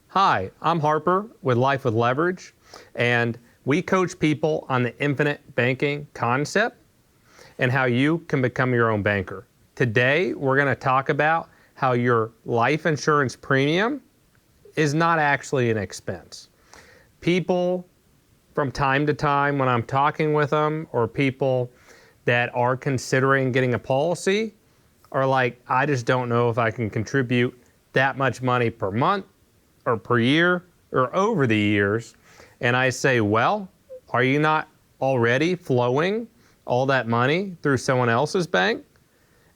Hi, I'm Harper with Life with Leverage, and we coach people on the infinite banking concept and how you can become your own banker. Today, we're going to talk about how your life insurance premium is not actually an expense. People from time to time when I'm talking with them, or people that are considering getting a policy, are like, I just don't know if I can contribute that much money per month or per year or over the years. And I say, well, are you not already flowing all that money through someone else's bank?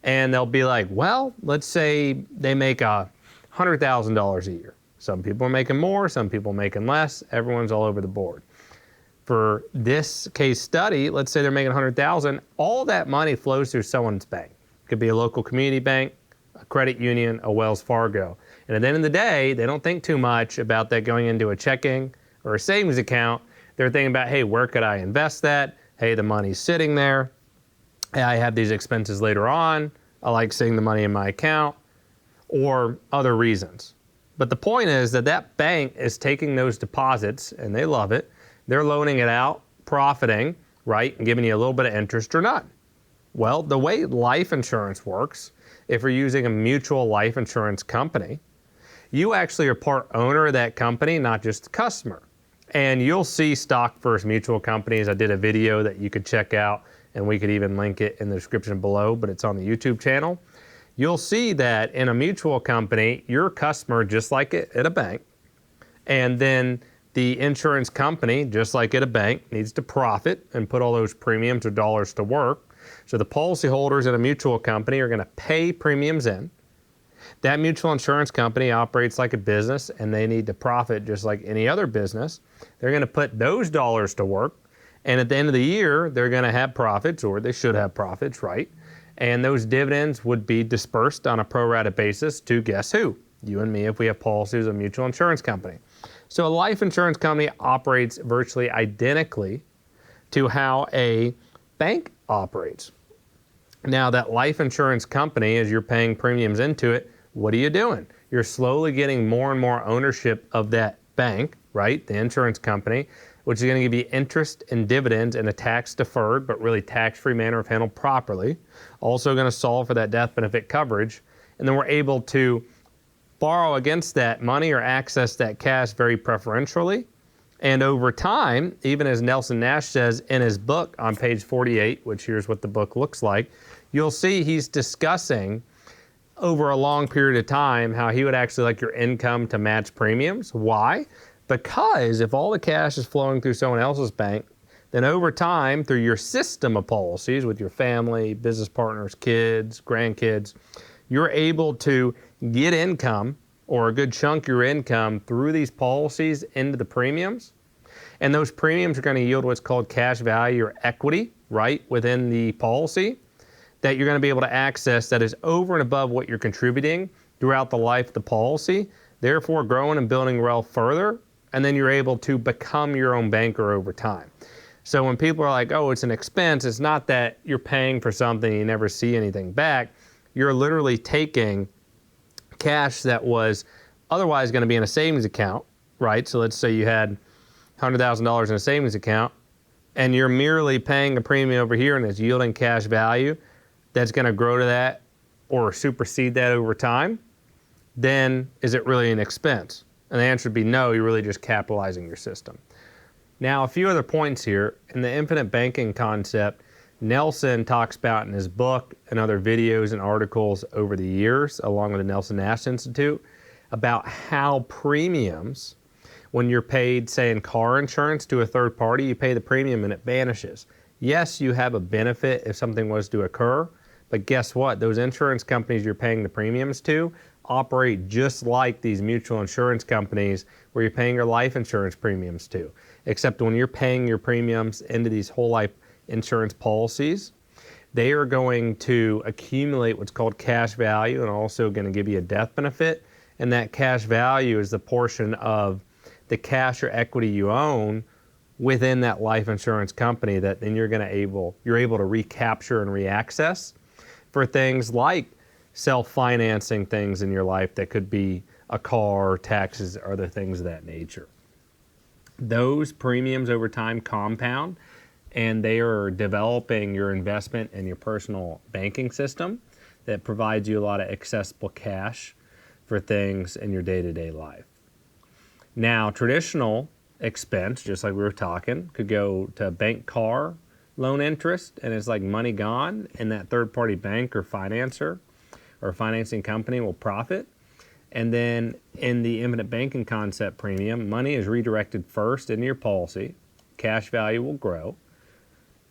And they'll be like, well, let's say they make $100,000 a year. Some people are making more, some people are making less. Everyone's all over the board. For this case study, let's say they're making $100,000. All that money flows through someone's bank. It could be a local community bank, a credit union, a Wells Fargo. And at the end of the day, they don't think too much about that going into a checking or a savings account. They're thinking about, hey, where could I invest that? Hey, the money's sitting there. Hey, I have these expenses later on. I like seeing the money in my account, or other reasons. But the point is that that bank is taking those deposits, and they love it. They're loaning it out, profiting, right, and giving you a little bit of interest or not. Well, the way life insurance works, if you're using a mutual life insurance company, you actually are part owner of that company, not just the customer. And you'll see stock first mutual companies. I did a video that you could check out, and we could even link it in the description below, but it's on the YouTube channel. You'll see that in a mutual company, you're a customer just like at a bank. And then the insurance company, just like at a bank, needs to profit and put all those premiums or dollars to work. So the policyholders in a mutual company are going to pay premiums in. That mutual insurance company operates like a business, and they need to profit just like any other business. They're going to put those dollars to work, and at the end of the year, they're going to have profits, or they should have profits, right? And those dividends would be dispersed on a pro rata basis to guess who? You and me if we have policies of a mutual insurance company. So a life insurance company operates virtually identically to how a bank operates. Now that life insurance company, as you're paying premiums into it, what are you doing? You're slowly getting more and more ownership of that bank, right? The insurance company, which is going to give you interest and dividends in a tax-deferred but really tax-free manner if handled properly. Also going to solve for that death benefit coverage. And then we're able to borrow against that money or access that cash very preferentially. And over time, even as Nelson Nash says in his book on page 48, which here's what the book looks like, you'll see he's discussing over a long period of time how he would actually like your income to match premiums. Why? Because if all the cash is flowing through someone else's bank, then over time, through your system of policies with your family, business partners, kids, grandkids, you're able to get income, or a good chunk of your income, through these policies into the premiums. And those premiums are going to yield what's called cash value or equity, right, within the policy, that you're going to be able to access that is over and above what you're contributing throughout the life of the policy, therefore growing and building wealth further, and then you're able to become your own banker over time. So when people are like, oh, it's an expense, it's not that you're paying for something and you never see anything back. You're literally taking cash that was otherwise going to be in a savings account, right? So let's say you had $100,000 in a savings account, and you're merely paying a premium over here and it's yielding cash value that's going to grow to that or supersede that over time, then is it really an expense? And the answer would be no, you're really just capitalizing your system. Now, a few other points here. In the infinite banking concept, Nelson talks about in his book and other videos and articles over the years, along with the Nelson Nash Institute, about how premiums, when you're paid, say, in car insurance to a third party, you pay the premium and it vanishes. Yes, you have a benefit if something was to occur, but guess what? Those insurance companies you're paying the premiums to operate just like these mutual insurance companies where you're paying your life insurance premiums to, except when you're paying your premiums into these whole life insurance policies, they are going to accumulate what's called cash value and also going to give you a death benefit. And that cash value is the portion of the cash or equity you own within that life insurance company that then you're able to recapture and reaccess for things like self-financing things in your life that could be a car, taxes, other things of that nature. Those premiums over time compound, and they are developing your investment and your personal banking system that provides you a lot of accessible cash for things in your day-to-day life. Now, traditional expense, just like we were talking, could go to bank car loan interest, and it's like money gone, and that third-party bank or financer or financing company will profit. And then in the infinite banking concept premium, money is redirected first into your policy. Cash value will grow.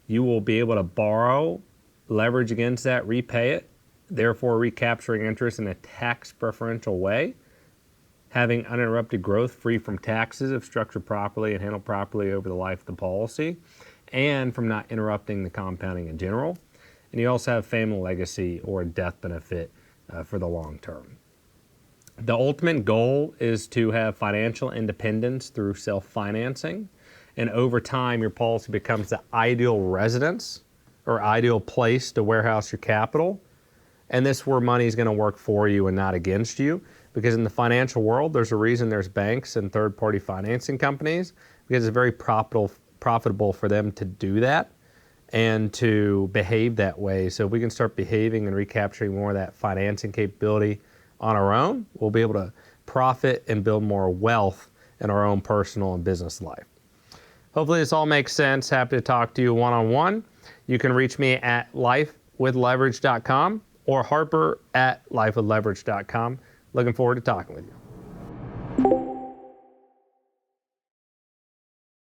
You will be able to borrow, leverage against that, repay it, therefore recapturing interest in a tax preferential way, having uninterrupted growth free from taxes if structured properly and handled properly over the life of the policy, and from not interrupting the compounding in general. And you also have family legacy or a death benefit for the long term. The ultimate goal is to have financial independence through self-financing, and over time your policy becomes the ideal residence or ideal place to warehouse your capital. And this is where money is going to work for you and not against you, because in the financial world there's a reason there's banks and third-party financing companies, because it's very profitable for them to do that and to behave that way. So if we can start behaving and recapturing more of that financing capability on our own, we'll be able to profit and build more wealth in our own personal and business life. Hopefully this all makes sense. Happy to talk to you one-on-one. You can reach me at lifewithleverage.com or Harper at lifewithleverage.com. Looking forward to talking with you.